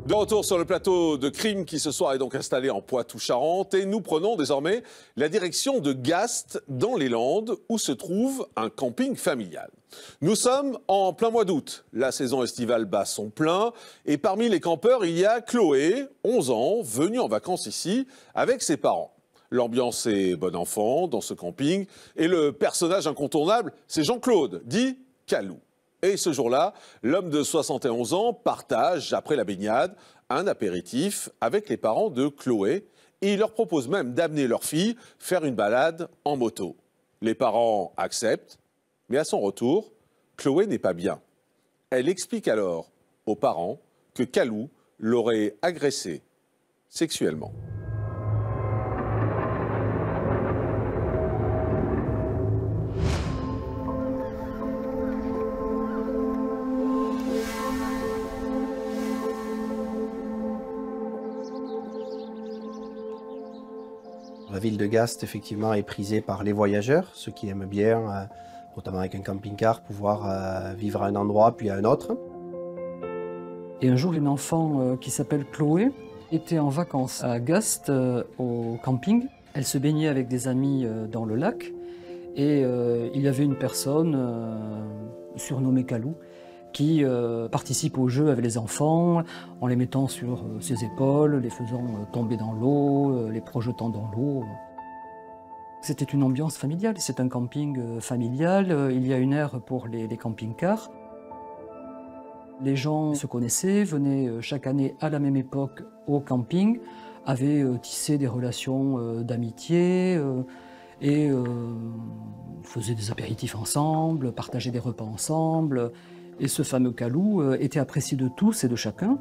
De retour sur le plateau de Crime qui ce soir est donc installé en Poitou-Charentes et nous prenons désormais la direction de Gast dans les Landes où se trouve un camping familial. Nous sommes en plein mois d'août, la saison estivale bat son plein et parmi les campeurs il y a Chloé, 11 ans, venue en vacances ici avec ses parents. L'ambiance est bon enfant dans ce camping et le personnage incontournable c'est Jean-Claude, dit Calou. Et ce jour-là, l'homme de 71 ans partage, après la baignade, un apéritif avec les parents de Chloé et il leur propose même d'amener leur fille faire une balade en moto. Les parents acceptent, mais à son retour, Chloé n'est pas bien. Elle explique alors aux parents que Calou l'aurait agressée sexuellement. La ville de Gast, effectivement, est prisée par les voyageurs, ceux qui aiment bien, notamment avec un camping-car, pouvoir vivre à un endroit puis à un autre. Et un jour, une enfant qui s'appelle Chloé était en vacances à Gast, au camping. Elle se baignait avec des amis dans le lac et il y avait une personne surnommée Calou qui participe au jeu avec les enfants en les mettant sur ses épaules, les faisant tomber dans l'eau, les projetant dans l'eau. C'était une ambiance familiale, c'est un camping familial, il y a une aire pour les camping-cars. Les gens se connaissaient, venaient chaque année à la même époque au camping, avaient tissé des relations d'amitié et faisaient des apéritifs ensemble, partageaient des repas ensemble. Et ce fameux Calou était apprécié de tous et de chacun.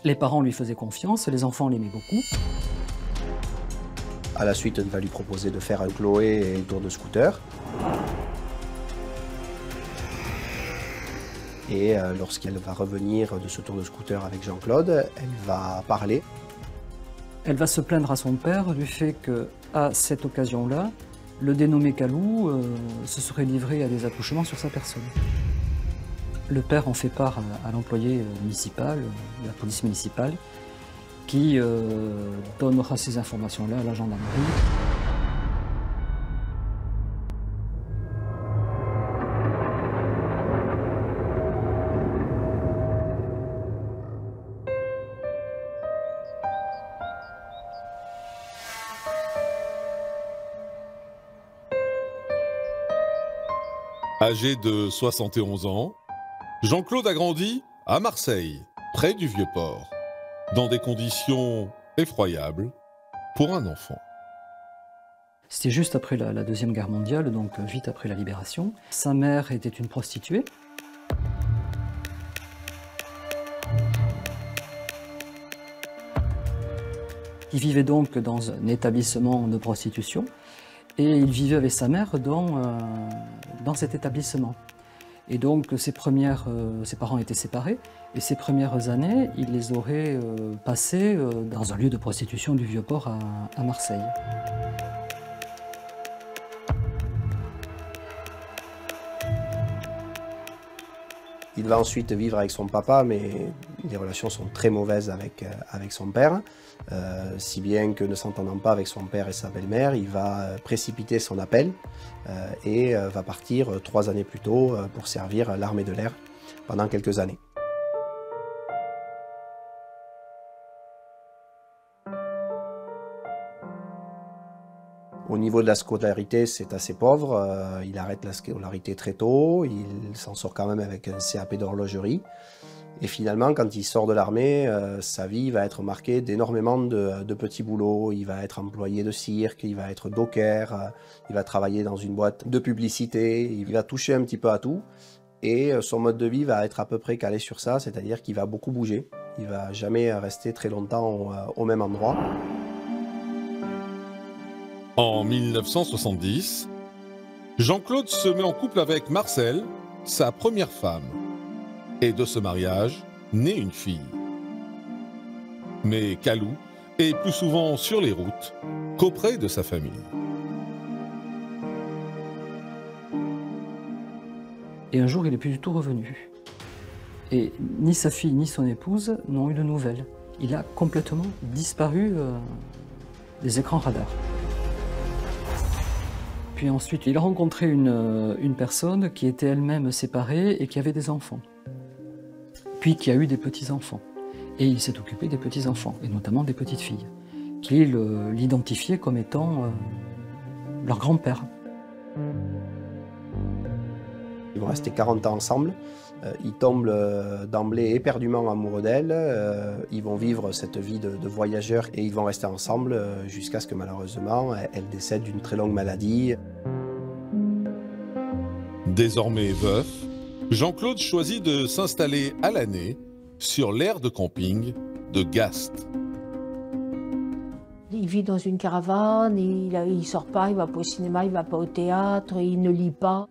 Les parents lui faisaient confiance, les enfants l'aimaient beaucoup. À la suite, on va lui proposer de faire un Chloé et un tour de scooter. Et lorsqu'elle va revenir de ce tour de scooter avec Jean-Claude, elle va parler. Elle va se plaindre à son père du fait qu'à cette occasion-là, le dénommé Calou se serait livré à des attouchements sur sa personne. Le père en fait part à l'employé municipal, de la police municipale, qui donnera ces informations-là à la gendarmerie. Âgé de 71 ans, Jean-Claude a grandi à Marseille, près du Vieux-Port, dans des conditions effroyables pour un enfant. C'était juste après la Deuxième Guerre mondiale, donc vite après la Libération. Sa mère était une prostituée. Il vivait donc dans un établissement de prostitution et il vivait avec sa mère dans cet établissement. Et donc ses parents étaient séparés et ses premières années, il les aurait passées dans un lieu de prostitution du Vieux-Port à Marseille. Il va ensuite vivre avec son papa, mais les relations sont très mauvaises avec son père, si bien que ne s'entendant pas avec son père et sa belle-mère, il va précipiter son appel et va partir 3 années plus tôt pour servir l'armée de l'air pendant quelques années. Au niveau de la scolarité, c'est assez pauvre. Il arrête la scolarité très tôt. Il s'en sort quand même avec un CAP d'horlogerie. Et finalement, quand il sort de l'armée, sa vie va être marquée d'énormément de petits boulots. Il va être employé de cirque, il va être docker, il va travailler dans une boîte de publicité. Il va toucher un petit peu à tout. Et son mode de vie va être à peu près calé sur ça, c'est-à-dire qu'il va beaucoup bouger. Il ne va jamais rester très longtemps au même endroit. En 1970, Jean-Claude se met en couple avec Marcel, sa première femme. Et de ce mariage naît une fille. Mais Calou est plus souvent sur les routes qu'auprès de sa famille. Et un jour, il n'est plus du tout revenu. Et ni sa fille ni son épouse n'ont eu de nouvelles. Il a complètement disparu des écrans radars. Puis ensuite, il a rencontré une personne qui était elle-même séparée et qui avait des enfants. Puis qui a eu des petits-enfants. Et il s'est occupé des petits-enfants, et notamment des petites filles, qui l'identifiaient comme étant leur grand-père. Ils vont rester 40 ans ensemble. Ils tombent d'emblée éperdument amoureux d'elle. Ils vont vivre cette vie de voyageurs et ils vont rester ensemble jusqu'à ce que malheureusement elle décède d'une très longue maladie. Désormais veuf, Jean-Claude choisit de s'installer à l'année sur l'aire de camping de Gast. Il vit dans une caravane, il ne sort pas, il ne va pas au cinéma, il ne va pas au théâtre, il ne lit pas.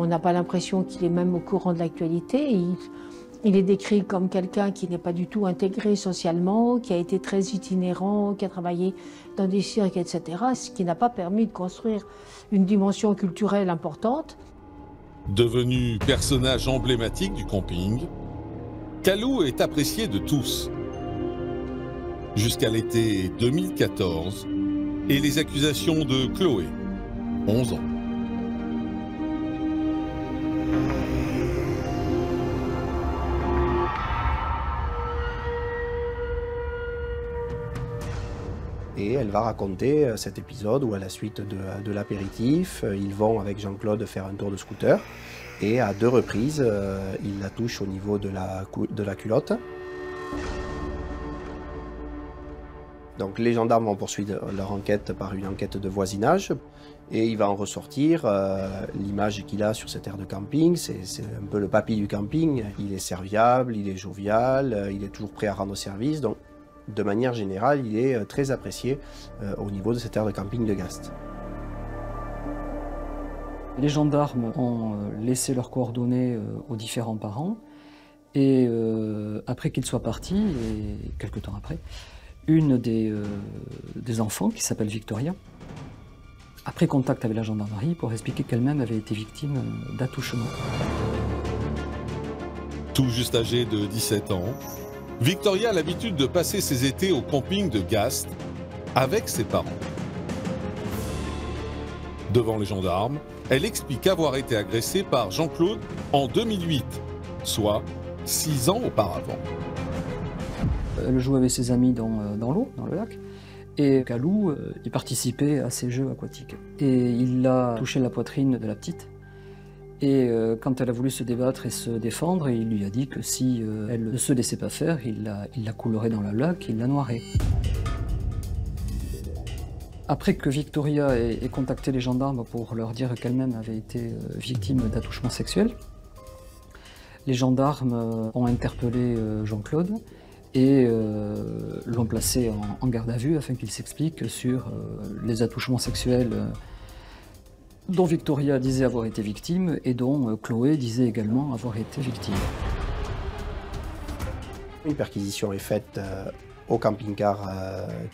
On n'a pas l'impression qu'il est même au courant de l'actualité. Il est décrit comme quelqu'un qui n'est pas du tout intégré socialement, qui a été très itinérant, qui a travaillé dans des cirques, etc., ce qui n'a pas permis de construire une dimension culturelle importante. Devenu personnage emblématique du camping, Kalou est apprécié de tous. Jusqu'à l'été 2014 et les accusations de Chloé, 11 ans. Et elle va raconter cet épisode où à la suite de l'apéritif, ils vont avec Jean-Claude faire un tour de scooter et à 2 reprises, il la touche au niveau de la culotte. Donc les gendarmes vont poursuivre leur enquête par une enquête de voisinage et il va en ressortir l'image qu'il a sur cette aire de camping. C'est un peu le papy du camping. Il est serviable, il est jovial, il est toujours prêt à rendre service. Donc, de manière générale, il est très apprécié au niveau de cette aire de camping de Gast. Les gendarmes ont laissé leurs coordonnées aux différents parents et après qu'ils soient partis, et quelques temps après, une des enfants, qui s'appelle Victoria, a pris contact avec la gendarmerie pour expliquer qu'elle-même avait été victime d'attouchement. Tout juste âgée de 17 ans, Victoria a l'habitude de passer ses étés au camping de Gast avec ses parents. Devant les gendarmes, elle explique avoir été agressée par Jean-Claude en 2008, soit 6 ans auparavant. Elle jouait avec ses amis dans l'eau, dans le lac, et Kalou y participait à ces jeux aquatiques. Et il a touché la poitrine de la petite. Et quand elle a voulu se débattre et se défendre, il lui a dit que si elle ne se laissait pas faire, il la coulerait dans le lac, il la noierait. Après que Victoria ait contacté les gendarmes pour leur dire qu'elle-même avait été victime d'attouchement sexuel, les gendarmes ont interpellé Jean-Claude et l'ont placé en garde à vue afin qu'il s'explique sur les attouchements sexuels dont Victoria disait avoir été victime et dont Chloé disait également avoir été victime. Une perquisition est faite au camping-car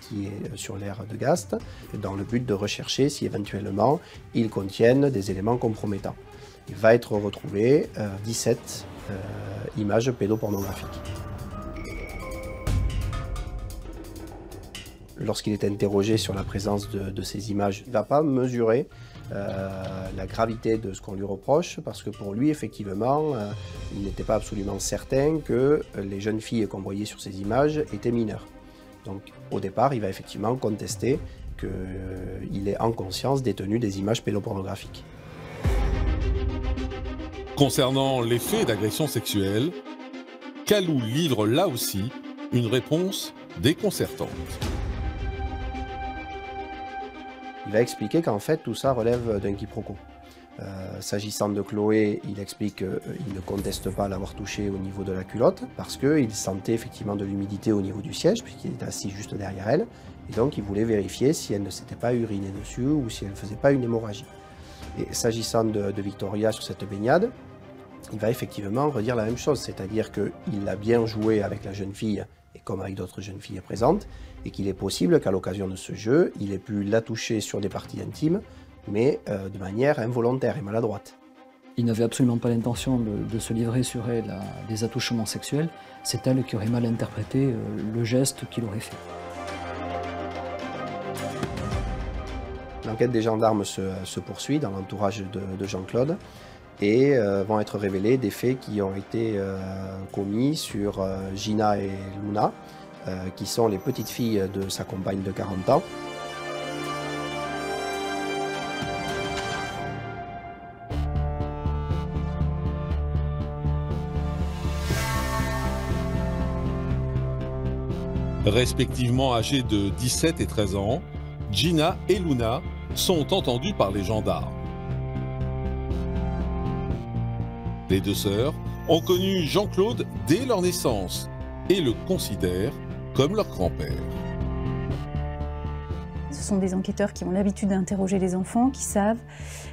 qui est sur l'aire de Gast, dans le but de rechercher si éventuellement ils contiennent des éléments compromettants. Il va être retrouvé 17 images pédopornographiques. Lorsqu'il est interrogé sur la présence de ces images, il ne va pas mesurer la gravité de ce qu'on lui reproche, parce que pour lui, effectivement, il n'était pas absolument certain que les jeunes filles qu'on voyait sur ces images étaient mineures. Donc au départ, il va effectivement contester qu'il est en conscience détenu des images pédopornographiques. Concernant les faits d'agression sexuelle, Kalou livre là aussi une réponse déconcertante. Il va expliquer qu'en fait tout ça relève d'un quiproquo. S'agissant de Chloé, il explique qu'il ne conteste pas l'avoir touchée au niveau de la culotte parce qu'il sentait effectivement de l'humidité au niveau du siège puisqu'il était assis juste derrière elle et donc il voulait vérifier si elle ne s'était pas urinée dessus ou si elle ne faisait pas une hémorragie. Et s'agissant de Victoria sur cette baignade, il va effectivement redire la même chose, c'est-à-dire qu'il a bien joué avec la jeune fille et comme avec d'autres jeunes filles présentes, et qu'il est possible qu'à l'occasion de ce jeu, il ait pu la toucher sur des parties intimes mais de manière involontaire et maladroite. Il n'avait absolument pas l'intention de se livrer sur elle à des attouchements sexuels. C'est elle qui aurait mal interprété le geste qu'il aurait fait. L'enquête des gendarmes se poursuit dans l'entourage de Jean-Claude et vont être révélés des faits qui ont été commis sur Gina et Luna, qui sont les petites filles de sa compagne de 40 ans. Respectivement âgées de 17 et 13 ans, Gina et Luna sont entendues par les gendarmes. Les deux sœurs ont connu Jean-Claude dès leur naissance et le considèrent comme leur grand-père. Ce sont des enquêteurs qui ont l'habitude d'interroger les enfants, qui savent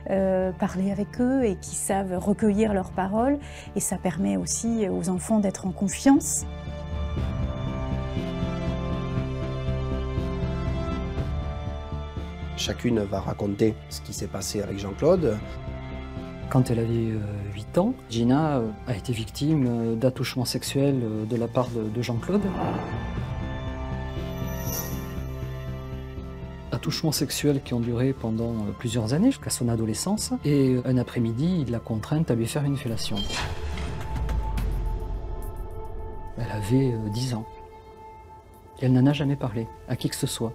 parler avec eux et qui savent recueillir leurs paroles. Et ça permet aussi aux enfants d'être en confiance. Chacune va raconter ce qui s'est passé avec Jean-Claude. Quand elle avait 8 ans, Gina a été victime d'attouchements sexuels de la part de Jean-Claude. Attouchements sexuels qui ont duré pendant plusieurs années, jusqu'à son adolescence. Et un après-midi, il l'a contrainte à lui faire une fellation. Elle avait 10 ans. Et elle n'en a jamais parlé à qui que ce soit.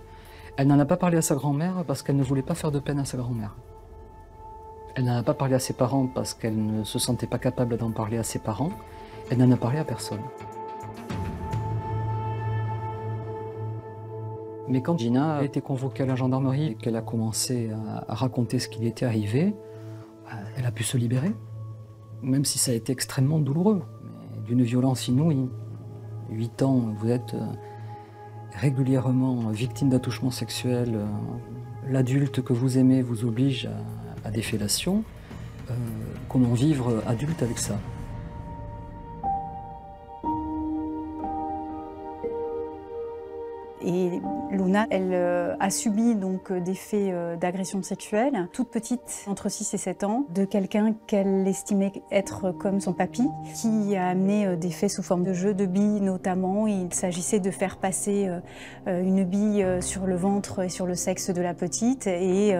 Elle n'en a pas parlé à sa grand-mère parce qu'elle ne voulait pas faire de peine à sa grand-mère. Elle n'en a pas parlé à ses parents parce qu'elle ne se sentait pas capable d'en parler à ses parents. Elle n'en a parlé à personne. Mais quand Gina a été convoquée à la gendarmerie et qu'elle a commencé à raconter ce qui lui était arrivé, elle a pu se libérer, même si ça a été extrêmement douloureux, d'une violence inouïe. 8 ans, vous êtes régulièrement victime d'attouchements sexuels, l'adulte que vous aimez vous oblige à des fellations. Comment vivre adulte avec ça ? Et Luna, elle a subi donc des faits d'agression sexuelle, toute petite, entre 6 et 7 ans, de quelqu'un qu'elle estimait être comme son papy, qui a amené des faits sous forme de jeu de billes notamment. Il s'agissait de faire passer une bille sur le ventre et sur le sexe de la petite, et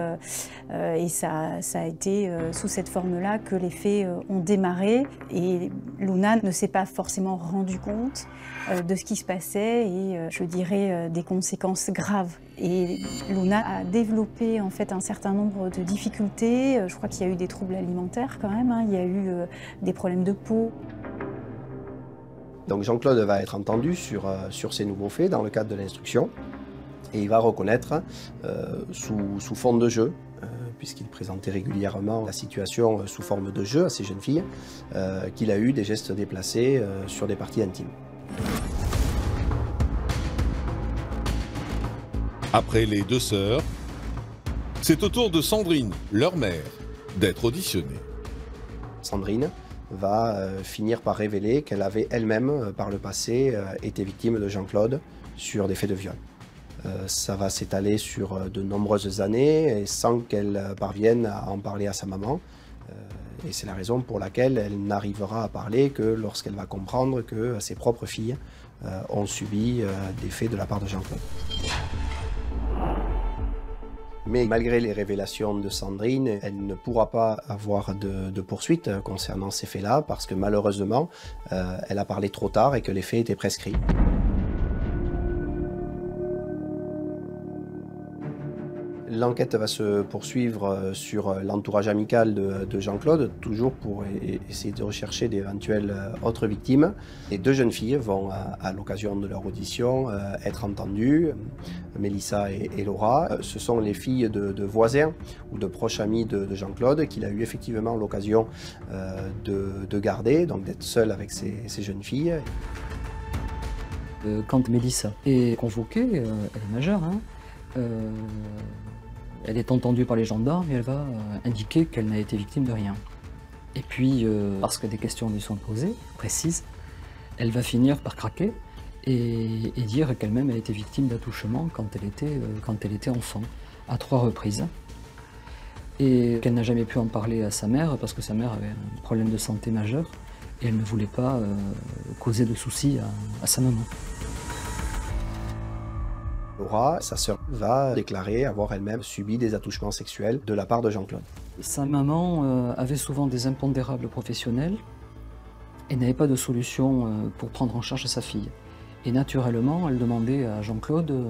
ça a été sous cette forme-là que les faits ont démarré. Et Luna ne s'est pas forcément rendu compte de ce qui se passait et, je dirais, des conséquences graves. Et Luna a développé en fait un certain nombre de difficultés. Je crois qu'il y a eu des troubles alimentaires quand même, hein. Il y a eu des problèmes de peau. Donc Jean-Claude va être entendu sur ces nouveaux faits dans le cadre de l'instruction et il va reconnaître sous forme de jeu, puisqu'il présentait régulièrement la situation sous forme de jeu à ces jeunes filles, qu'il a eu des gestes déplacés sur des parties intimes. Après les deux sœurs, c'est au tour de Sandrine, leur mère, d'être auditionnée. Sandrine va finir par révéler qu'elle avait elle-même, par le passé, été victime de Jean-Claude sur des faits de viol. Ça va s'étaler sur de nombreuses années et sans qu'elle parvienne à en parler à sa maman. Et c'est la raison pour laquelle elle n'arrivera à parler que lorsqu'elle va comprendre que ses propres filles ont subi des faits de la part de Jean-Claude. Mais malgré les révélations de Sandrine, elle ne pourra pas avoir de poursuite concernant ces faits-là parce que malheureusement, elle a parlé trop tard et que les faits étaient prescrits. L'enquête va se poursuivre sur l'entourage amical de Jean-Claude, toujours pour essayer de rechercher d'éventuelles autres victimes. Les deux jeunes filles vont, à l'occasion de leur audition, être entendues, Mélissa et Laura. Ce sont les filles de voisins ou de proches amis de Jean-Claude qu'il a eu effectivement l'occasion de garder, donc d'être seul avec ces jeunes filles. Quand Mélissa est convoquée, elle est majeure, hein, elle est entendue par les gendarmes et elle va indiquer qu'elle n'a été victime de rien. Et puis, parce que des questions lui sont posées, précises, elle va finir par craquer et dire qu'elle-même a été victime d'attouchement quand elle était enfant, à 3 reprises. et qu'elle n'a jamais pu en parler à sa mère parce que sa mère avait un problème de santé majeur et elle ne voulait pas causer de soucis à sa maman. Laura, sa sœur, va déclarer avoir elle-même subi des attouchements sexuels de la part de Jean-Claude. Sa maman avait souvent des impondérables professionnels et n'avait pas de solution pour prendre en charge sa fille. Et naturellement, elle demandait à Jean-Claude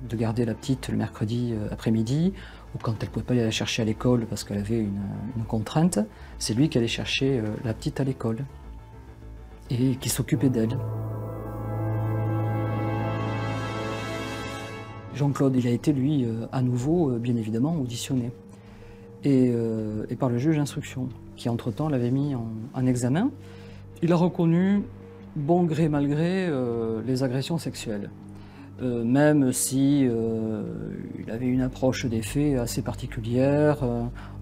de garder la petite le mercredi après-midi, ou quand elle ne pouvait pas aller la chercher à l'école parce qu'elle avait une contrainte, c'est lui qui allait chercher la petite à l'école et qui s'occupait d'elle. Jean-Claude, il a été, lui, à nouveau, bien évidemment, auditionné. Et par le juge d'instruction, qui entre-temps l'avait mis en examen. Il a reconnu, bon gré mal gré, les agressions sexuelles. Même si il avait une approche des faits assez particulière,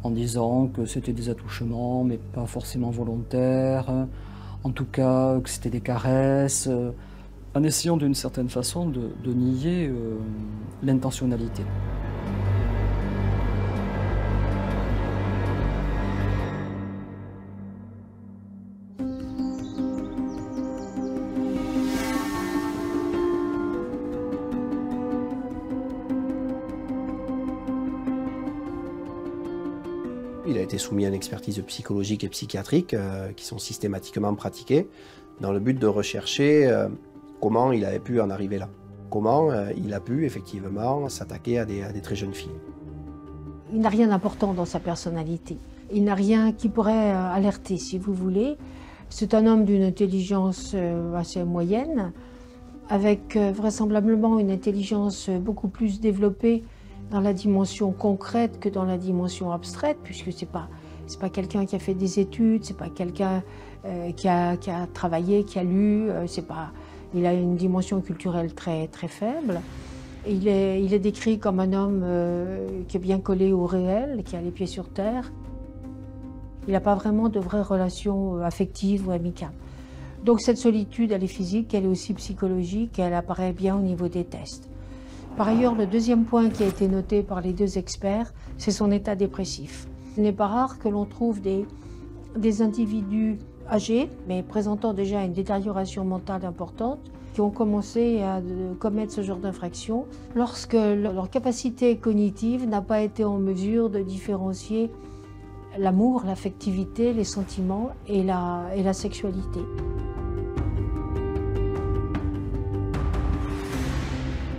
en disant que c'était des attouchements, mais pas forcément volontaires, en tout cas que c'était des caresses, en essayant d'une certaine façon de nier l'intentionnalité. Il a été soumis à une expertise psychologique et psychiatrique qui sont systématiquement pratiquées dans le but de rechercher comment il avait pu en arriver là. Comment il a pu effectivement s'attaquer à des très jeunes filles. Il n'a rien d'important dans sa personnalité. Il n'a rien qui pourrait alerter, si vous voulez. C'est un homme d'une intelligence assez moyenne, avec vraisemblablement une intelligence beaucoup plus développée dans la dimension concrète que dans la dimension abstraite, puisque c'est pas quelqu'un qui a fait des études, c'est pas quelqu'un qui a travaillé, qui a lu, il a une dimension culturelle très, très faible. Il est décrit comme un homme qui est bien collé au réel, qui a les pieds sur terre. Il n'a pas vraiment de vraies relations affectives ou amicales. Donc cette solitude, elle est physique, elle est aussi psychologique, elle apparaît bien au niveau des tests. Par ailleurs, le deuxième point qui a été noté par les deux experts, c'est son état dépressif. Il n'est pas rare que l'on trouve des individus âgés, mais présentant déjà une détérioration mentale importante, qui ont commencé à commettre ce genre d'infraction lorsque leur capacité cognitive n'a pas été en mesure de différencier l'amour, l'affectivité, les sentiments et la sexualité.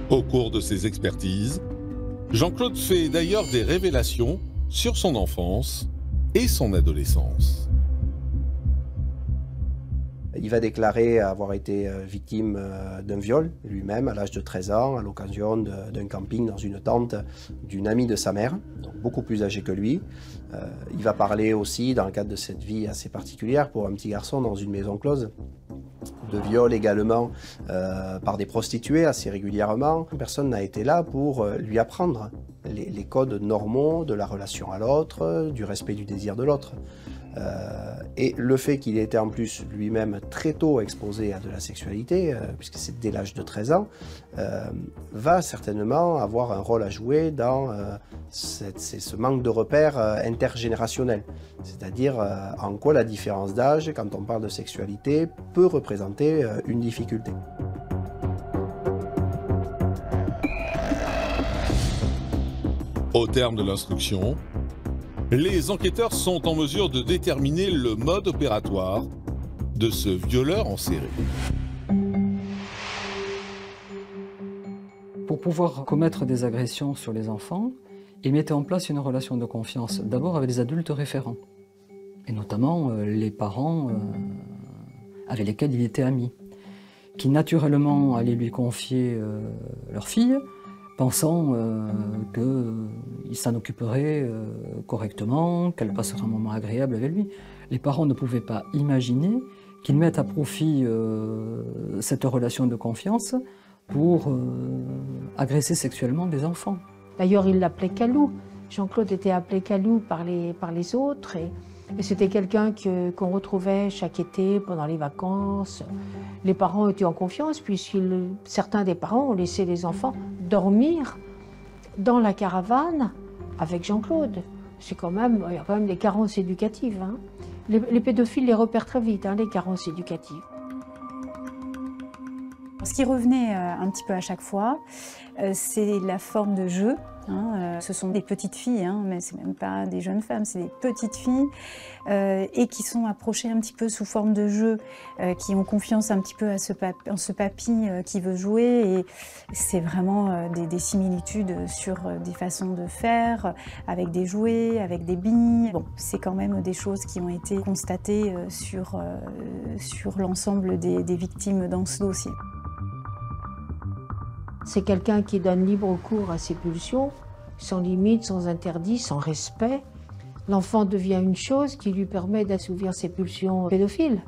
Au cours de ses expertises, Jean-Claude fait d'ailleurs des révélations sur son enfance et son adolescence. Il va déclarer avoir été victime d'un viol lui-même à l'âge de 13 ans à l'occasion d'un camping dans une tente d'une amie de sa mère, donc beaucoup plus âgée que lui. Il va parler aussi, dans le cadre de cette vie assez particulière pour un petit garçon dans une maison close, de viol également par des prostituées assez régulièrement. Personne n'a été là pour lui apprendre les codes normaux de la relation à l'autre, du respect du désir de l'autre. Et le fait qu'il ait été en plus lui-même très tôt exposé à de la sexualité, puisque c'est dès l'âge de 13 ans, va certainement avoir un rôle à jouer dans ce manque de repères intergénérationnels. C'est-à-dire en quoi la différence d'âge, quand on parle de sexualité, peut représenter une difficulté. Au terme de l'instruction, les enquêteurs sont en mesure de déterminer le mode opératoire de ce violeur en série. Pour pouvoir commettre des agressions sur les enfants, il mettait en place une relation de confiance, d'abord avec les adultes référents, et notamment les parents avec lesquels il était ami, qui naturellement allaient lui confier leur fille, pensant qu'il s'en occuperait correctement, qu'elle passerait un moment agréable avec lui. Les parents ne pouvaient pas imaginer qu'ils mettent à profit cette relation de confiance pour agresser sexuellement des enfants. D'ailleurs, il l'appelait Calou. Jean-Claude était appelé Calou par les autres. Et c'était quelqu'un qu'on retrouvait chaque été pendant les vacances. Les parents étaient en confiance puisque certains des parents ont laissé les enfants dormir dans la caravane avec Jean-Claude. il y a quand même des carences éducatives. Hein. Les pédophiles les repèrent très vite, hein, les carences éducatives. Ce qui revenait un petit peu à chaque fois, c'est la forme de jeu. Hein. Ce sont des petites filles, hein, mais ce n'est même pas des jeunes femmes, c'est des petites filles et qui sont approchées un petit peu sous forme de jeu, qui ont confiance un petit peu à en ce papy qui veut jouer. Et c'est vraiment des similitudes sur des façons de faire, avec des jouets, avec des billes. Bon, c'est quand même des choses qui ont été constatées sur l'ensemble des victimes dans ce dossier. C'est quelqu'un qui donne libre cours à ses pulsions, sans limite, sans interdit, sans respect. L'enfant devient une chose qui lui permet d'assouvir ses pulsions pédophiles.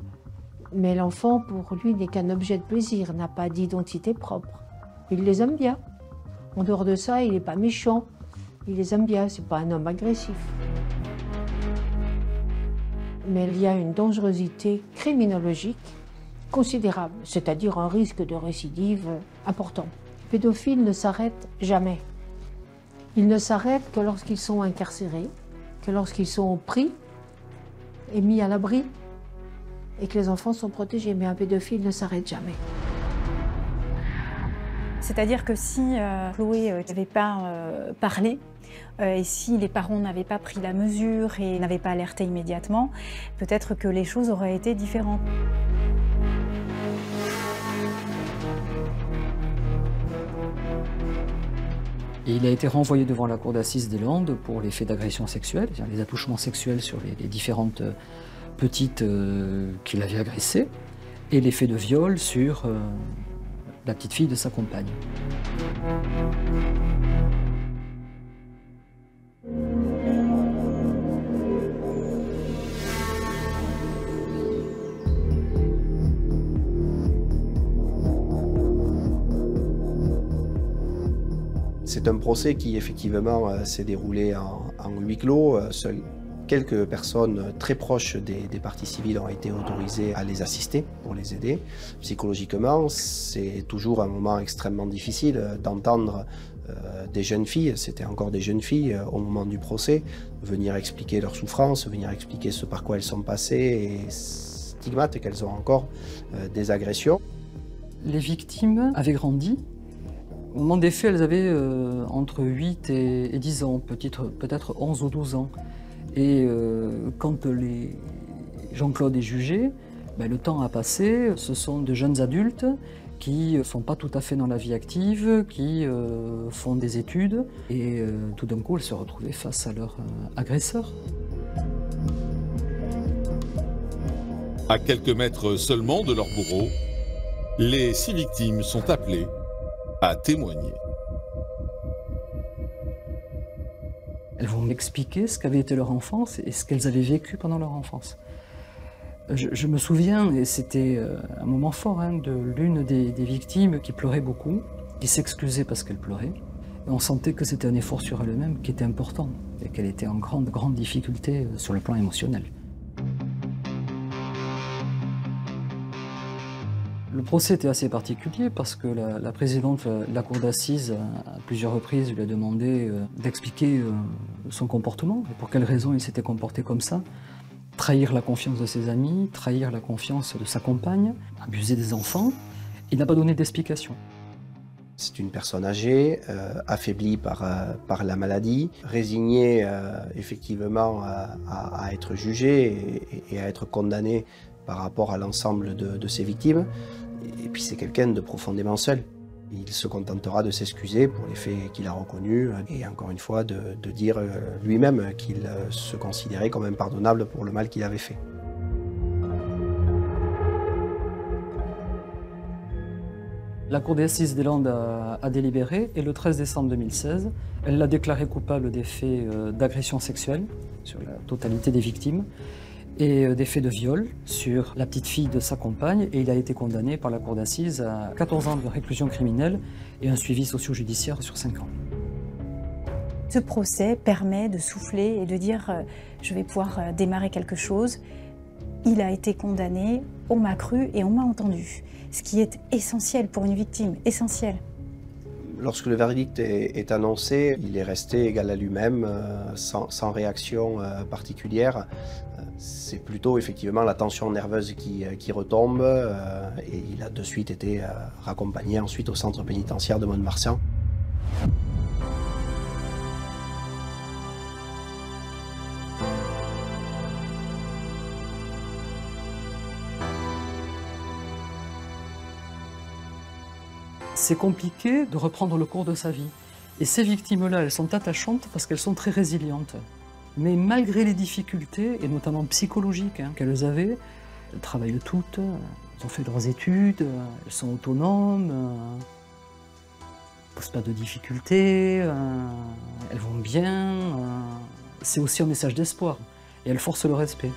Mais l'enfant, pour lui, n'est qu'un objet de plaisir, n'a pas d'identité propre. Il les aime bien. En dehors de ça, il n'est pas méchant. Il les aime bien, c'est pas un homme agressif. Mais il y a une dangerosité criminologique considérable, c'est-à-dire un risque de récidive important. Les pédophiles ne s'arrêtent jamais. Ils ne s'arrêtent que lorsqu'ils sont incarcérés, que lorsqu'ils sont pris et mis à l'abri et que les enfants sont protégés. Mais un pédophile ne s'arrête jamais. C'est-à-dire que si Chloé n'avait pas parlé, et si les parents n'avaient pas pris la mesure et n'avaient pas alerté immédiatement, peut-être que les choses auraient été différentes. Et il a été renvoyé devant la cour d'assises des Landes pour les faits d'agression sexuelle, c'est-à-dire les attouchements sexuels sur les différentes petites qu'il avait agressées, et les faits de viol sur la petite fille de sa compagne. C'est un procès qui effectivement s'est déroulé en huis clos. Seules quelques personnes très proches des parties civiles ont été autorisées à les assister pour les aider. Psychologiquement, c'est toujours un moment extrêmement difficile d'entendre des jeunes filles, c'était encore des jeunes filles au moment du procès, venir expliquer leurs souffrances, venir expliquer ce par quoi elles sont passées et stigmates qu'elles ont encore des agressions. Les victimes avaient grandi. Au moment des faits, elles avaient entre 8 et 10 ans, peut-être 11 ou 12 ans. Et quand Jean-Claude est jugé, le temps a passé, ce sont de jeunes adultes qui ne sont pas tout à fait dans la vie active, qui font des études, et tout d'un coup, elles se retrouvaient face à leur agresseur. À quelques mètres seulement de leur bourreau, les 6 victimes sont appelées à témoigner. Elles vont m'expliquer ce qu'avait été leur enfance et ce qu'elles avaient vécu pendant leur enfance. Je me souviens, et c'était un moment fort, de l'une des victimes qui pleurait beaucoup, qui s'excusait parce qu'elle pleurait. Et on sentait que c'était un effort sur elle-même qui était important et qu'elle était en grande difficulté sur le plan émotionnel. Le procès était assez particulier parce que la présidente de la cour d'assises, à plusieurs reprises, lui a demandé d'expliquer son comportement et pour quelles raisons il s'était comporté comme ça. Trahir la confiance de ses amis, trahir la confiance de sa compagne, abuser des enfants. Il n'a pas donné d'explication. C'est une personne âgée, affaiblie par la maladie, résignée effectivement à être jugée et à être condamnée par rapport à l'ensemble de ses victimes. Et puis c'est quelqu'un de profondément seul. Il se contentera de s'excuser pour les faits qu'il a reconnus et encore une fois de dire lui-même qu'il se considérait comme impardonnable pour le mal qu'il avait fait. La Cour d'assises des Landes a délibéré et le 13 décembre 2016, elle l'a déclaré coupable des faits d'agression sexuelle sur la totalité des victimes et des faits de viol sur la petite fille de sa compagne, et il a été condamné par la cour d'assises à 14 ans de réclusion criminelle et un suivi socio-judiciaire sur 5 ans. Ce procès permet de souffler et de dire je vais pouvoir démarrer quelque chose. Il a été condamné, on m'a cru et on m'a entendu. Ce qui est essentiel pour une victime, essentiel. Lorsque le verdict est annoncé, il est resté égal à lui-même, sans réaction particulière. C'est plutôt effectivement la tension nerveuse qui retombe et il a de suite été raccompagné ensuite au centre pénitentiaire de Mont-de-Marsan. C'est compliqué de reprendre le cours de sa vie. Et ces victimes-là, elles sont attachantes parce qu'elles sont très résilientes. Mais malgré les difficultés, et notamment psychologiques qu'elles avaient, elles travaillent toutes, elles ont fait leurs études, elles sont autonomes, elles ne posent pas de difficultés, elles vont bien. C'est aussi un message d'espoir et elles forcent le respect.